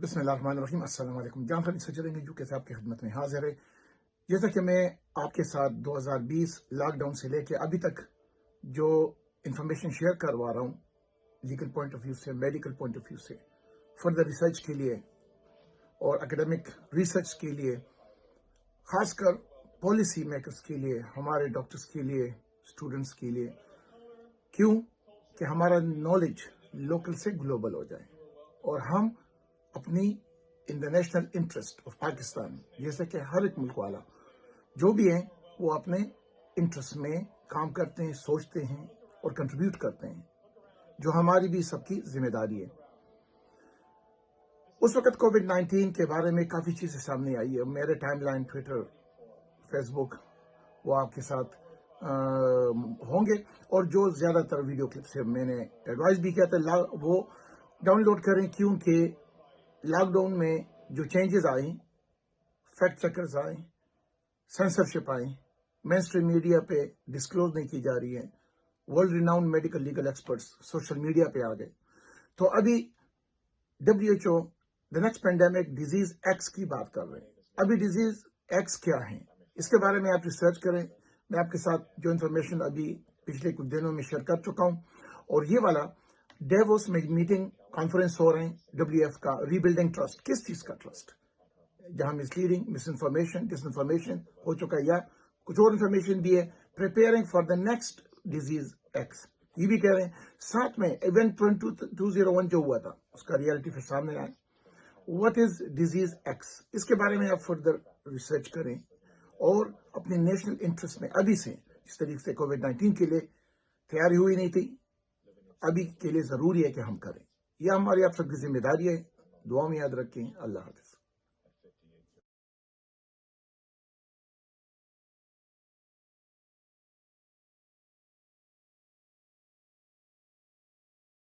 بسم اللہ الرحمن الرحیم۔ السلام علیکم۔ جان خان سے چلیں گے UK سے آپ کی خدمت میں حاضر ہے۔ جیسا کہ میں آپ کے ساتھ 2020 لاک ڈاؤن سے لے کے ابھی تک جو انفارمیشن شیئر کروا رہا ہوں، لیگل پوائنٹ آف ویو سے، میڈیکل پوائنٹ آف ویو سے، فردر ریسرچ کے لیے اور اکیڈمک ریسرچ کے لیے، خاص کر پالیسی میکرز کے لیے، ہمارے ڈاکٹرز کے لیے، اسٹوڈنٹس کے لیے، کیوں کہ ہمارا نالج لوکل سے گلوبل ہو جائے اور ہم اپنی ان دا نیشنل انٹرسٹ آف پاکستان، جیسے کہ ہر ایک ملک والا جو بھی ہیں وہ اپنے انٹرسٹ میں کام کرتے ہیں، سوچتے ہیں اور کنٹریبیوٹ کرتے ہیں، جو ہماری بھی سب کی ذمہ داری ہے۔ اس وقت کووڈ-19 کے بارے میں کافی چیزیں سامنے آئی ہے۔ میرے ٹائم لائن، ٹویٹر، فیس بک، وہ آپ کے ساتھ ہوں گے، اور جو زیادہ تر ویڈیو کلپ سے میں نے ایڈوائز بھی کیا تھا وہ ڈاؤن لوڈ کریں، کیونکہ لاک ڈاؤن میں جو چینجز آئیں، فیکٹ چیکرز آئیں، سینسرشپ آئیں، مین اسٹریم میڈیا پہ ڈسکلوز نہیں کی جا رہی ہے، world renowned medical legal experts social media پہ آ گئے، تو ابھی WHO the next pandemic disease x کی بات کر رہے ہیں۔ ابھی ڈیزیز ایکس کیا ہیں، اس کے بارے میں آپ ریسرچ کریں۔ میں آپ کے ساتھ جو انفارمیشن ابھی پچھلے کچھ دنوں میں شیئر کر چکا ہوں، اور یہ والا ڈیووس میں میٹنگ کانفرنس ہو رہے ہیں WF کا، ری بلڈنگ ٹرسٹ، کس چیز کا ٹرسٹ، جہاں مس لیڈنگ، مس انفارمیشن، ڈس انفارمیشن ہو چکا ہے، یا کچھ اور انفارمیشن بھی ہے، preparing for the next disease x, یہ بھی کہہ رہے ہیں۔ ساتھ میں ایونٹ 2001 جو ہوا تھا، اس کا ریئلٹی پھر سامنے آئے۔ واٹ از ڈیزیز ایکس، اس کے بارے میں آپ فردر ریسرچ کریں، اور اپنے نیشنل انٹرسٹ میں ابھی سے، جس طریقے سے کووڈ-19 کے لیے تیاری ہوئی نہیں تھی، ابھی کے لیے ضروری ہے کہ ہم کریں۔ یہ ہماری آپ سب کی ذمہ داری ہے۔ دعا میں یاد رکھیں۔ اللہ حافظ۔